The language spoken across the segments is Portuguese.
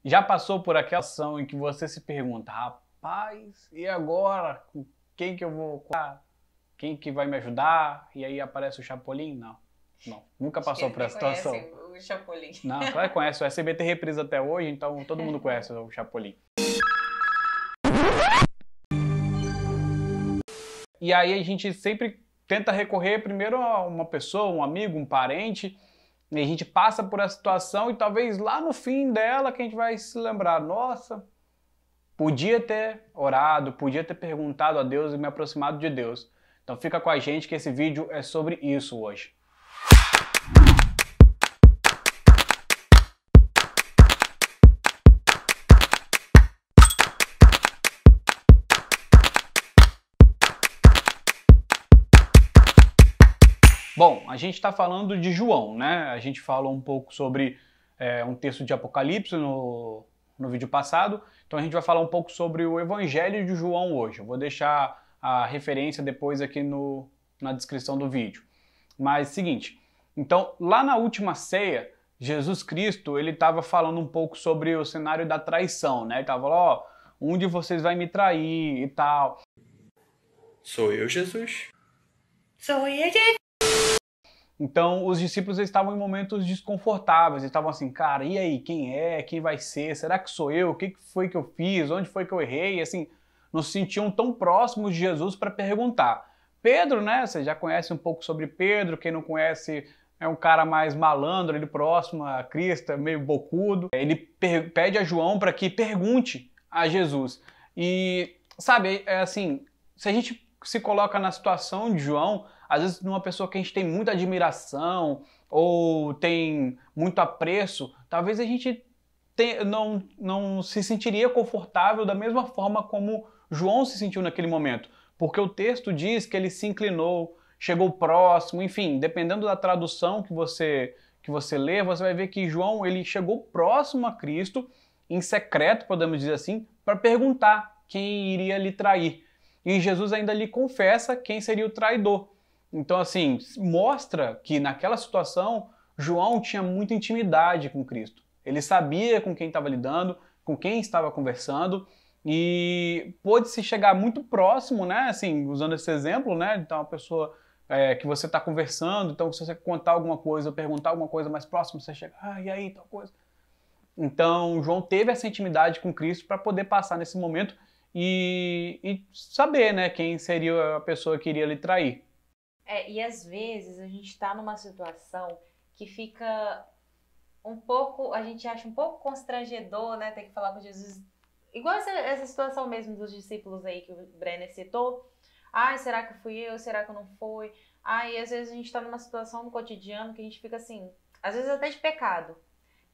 Já passou por aquela ação em que você se pergunta, rapaz, e agora? Com quem que eu vou contar? Quem que vai me ajudar? E aí aparece o Chapolin? Não, não. Nunca Acho que passou eles por nem essa situação. conhecem o Chapolin. Não, claro que conhece. O SBT reprisa até hoje, então todo mundo conhece o Chapolin. E aí a gente sempre tenta recorrer primeiro a uma pessoa, um amigo, um parente, e a gente passa por essa situação e talvez lá no fim dela que a gente vai se lembrar, nossa, podia ter orado, podia ter perguntado a Deus e me aproximado de Deus. Então fica com a gente que esse vídeo é sobre isso hoje. Bom, a gente está falando de João, né? A gente falou um pouco sobre um texto de Apocalipse no vídeo passado, então a gente vai falar um pouco sobre o Evangelho de João hoje. Eu vou deixar a referência depois aqui na descrição do vídeo. Mas, seguinte, então lá na última ceia, Jesus Cristo, ele estava falando um pouco sobre o cenário da traição, né? Ele estava lá, ó, um de vocês vai me trair e tal. Sou eu, Jesus? Sou eu, gente. Então, os discípulos estavam em momentos desconfortáveis, eles estavam assim, cara, e aí, quem é? Quem vai ser? Será que sou eu? O que foi que eu fiz? Onde foi que eu errei? E, assim, não se sentiam tão próximos de Jesus para perguntar. Pedro, né, você já conhece um pouco sobre Pedro, quem não conhece é um cara mais malandro, ele próximo a Cristo, meio bocudo. Ele pede a João para que pergunte a Jesus. E, sabe, é assim, se a gente se coloca na situação de João, às vezes numa pessoa que a gente tem muita admiração ou tem muito apreço, talvez a gente não se sentiria confortável da mesma forma como João se sentiu naquele momento. Porque o texto diz que ele se inclinou, chegou próximo, enfim, dependendo da tradução que você lê, você vai ver que João ele chegou próximo a Cristo, em secreto, podemos dizer assim, para perguntar quem iria lhe trair. E Jesus ainda lhe confessa quem seria o traidor. Então, assim, mostra que naquela situação, João tinha muita intimidade com Cristo. Ele sabia com quem estava lidando, com quem estava conversando, e pôde se chegar muito próximo, né? Assim, usando esse exemplo, né? Então, a pessoa que você está conversando, então, se você contar alguma coisa, perguntar alguma coisa mais próximo, você chega, e aí, tal coisa. Então, João teve essa intimidade com Cristo para poder passar nesse momento e saber, né, quem seria a pessoa que iria lhe trair. E às vezes a gente tá numa situação que fica um pouco, a gente acha um pouco constrangedor, né, ter que falar com Jesus. Igual essa situação mesmo dos discípulos aí que o Brenner citou. Ai, será que fui eu? Será que eu não fui? Ai, às vezes a gente tá numa situação no cotidiano que a gente fica assim, às vezes até de pecado.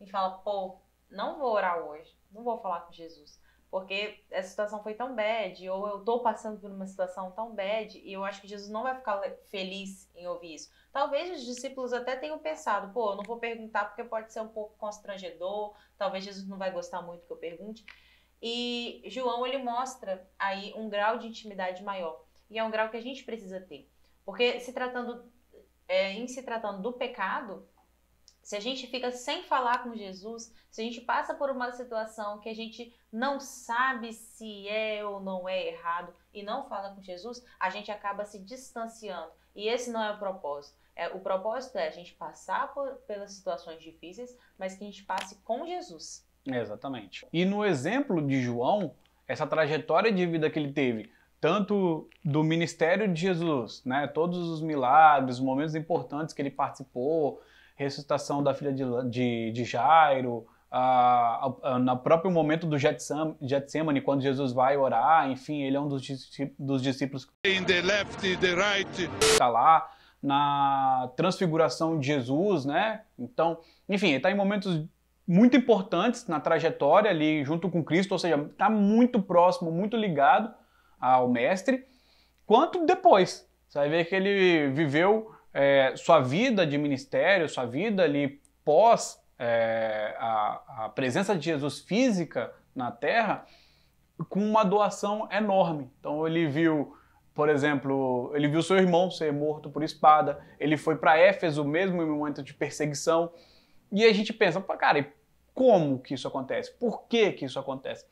A gente fala, pô, não vou orar hoje, não vou falar com Jesus, porque essa situação foi tão bad, ou eu tô passando por uma situação tão bad, e eu acho que Jesus não vai ficar feliz em ouvir isso. Talvez os discípulos até tenham pensado, pô, eu não vou perguntar porque pode ser um pouco constrangedor, talvez Jesus não vai gostar muito que eu pergunte. E João, ele mostra aí um grau de intimidade maior, e é um grau que a gente precisa ter, porque em se tratando do pecado, se a gente fica sem falar com Jesus, se a gente passa por uma situação que a gente não sabe se é ou não é errado e não fala com Jesus, a gente acaba se distanciando. E esse não é o propósito. O propósito é a gente passar pelas situações difíceis, mas que a gente passe com Jesus. Exatamente. E no exemplo de João, essa trajetória de vida que ele teve, tanto do ministério de Jesus, né, todos os milagres, os momentos importantes que ele participou, ressuscitação da filha de Jairo, no próprio momento do Getsemane, quando Jesus vai orar, enfim, ele é um dos discípulos que está lá, na transfiguração de Jesus, né? Então, enfim, ele está em momentos muito importantes na trajetória ali junto com Cristo, ou seja, está muito próximo, muito ligado ao Mestre, quanto depois. Você vai ver que ele viveu sua vida de ministério, sua vida ali pós a presença de Jesus física na Terra, com uma doação enorme. Então ele viu, por exemplo, ele viu seu irmão ser morto por espada, ele foi para Éfeso mesmo em um momento de perseguição, e a gente pensa, cara, como que isso acontece? Por que que isso acontece?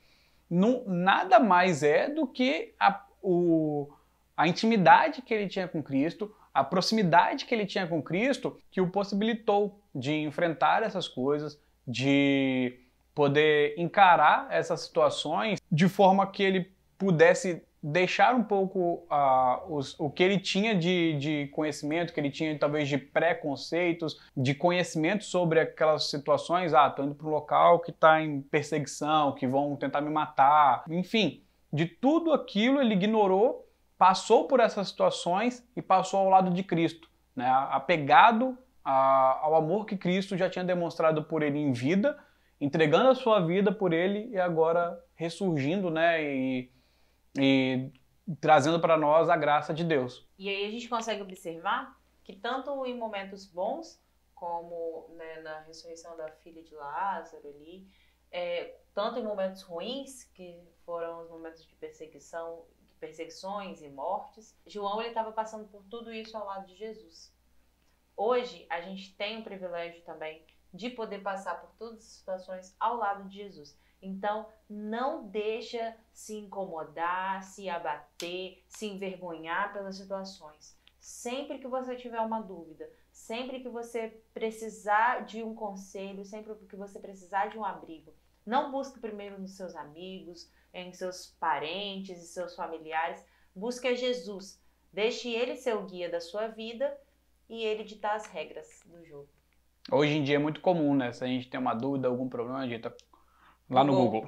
Nada mais é do que a intimidade que ele tinha com Cristo, a proximidade que ele tinha com Cristo, que o possibilitou de enfrentar essas coisas, de poder encarar essas situações de forma que ele pudesse deixar um pouco o que ele tinha de conhecimento, que ele tinha talvez de preconceitos, de conhecimento sobre aquelas situações. Tô indo para um local que está em perseguição, que vão tentar me matar. Enfim, de tudo aquilo ele ignorou, passou por essas situações e passou ao lado de Cristo, né? Apegado ao amor que Cristo já tinha demonstrado por ele em vida, entregando a sua vida por ele e agora ressurgindo, né? E trazendo para nós a graça de Deus. E aí a gente consegue observar que tanto em momentos bons, como, né, na ressurreição da filha de Lázaro ali, tanto em momentos ruins, que foram os momentos de perseguições e mortes, João estava passando por tudo isso ao lado de Jesus. Hoje a gente tem o privilégio também de poder passar por todas as situações ao lado de Jesus. Então, não deixa se incomodar, se abater, se envergonhar pelas situações. Sempre que você tiver uma dúvida, sempre que você precisar de um conselho, sempre que você precisar de um abrigo, não busque primeiro nos seus amigos, em seus parentes e seus familiares. Busque a Jesus. Deixe ele ser o guia da sua vida e ele ditar as regras do jogo. Hoje em dia é muito comum, né? Se a gente tem uma dúvida, algum problema, a gente tá lá no Google.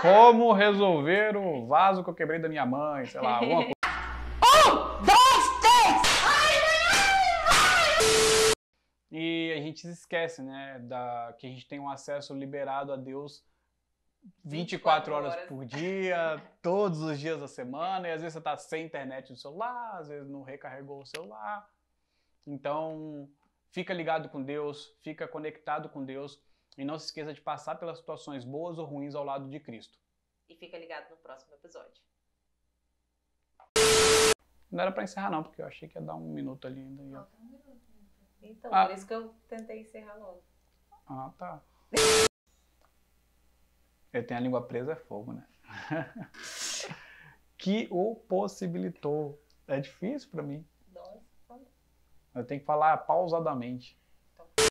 Como resolver o vaso que eu quebrei da minha mãe, sei lá, alguma coisa. 1, 2, 3! E a gente se esquece, né, que a gente tem um acesso liberado a Deus 24 horas por dia, todos os dias da semana, e às vezes você tá sem internet no celular, às vezes não recarregou o celular. Então, fica ligado com Deus, fica conectado com Deus, e não se esqueça de passar pelas situações boas ou ruins ao lado de Cristo. E fica ligado no próximo episódio. Não era pra encerrar não, porque eu achei que ia dar 1 minuto ali ainda. Falta 1 minuto. Então, por isso que eu tentei encerrar logo. Ah, tá. Eu tenho a língua presa, é fogo, né? Que o possibilitou. É difícil pra mim. Nossa. Eu tenho que falar pausadamente.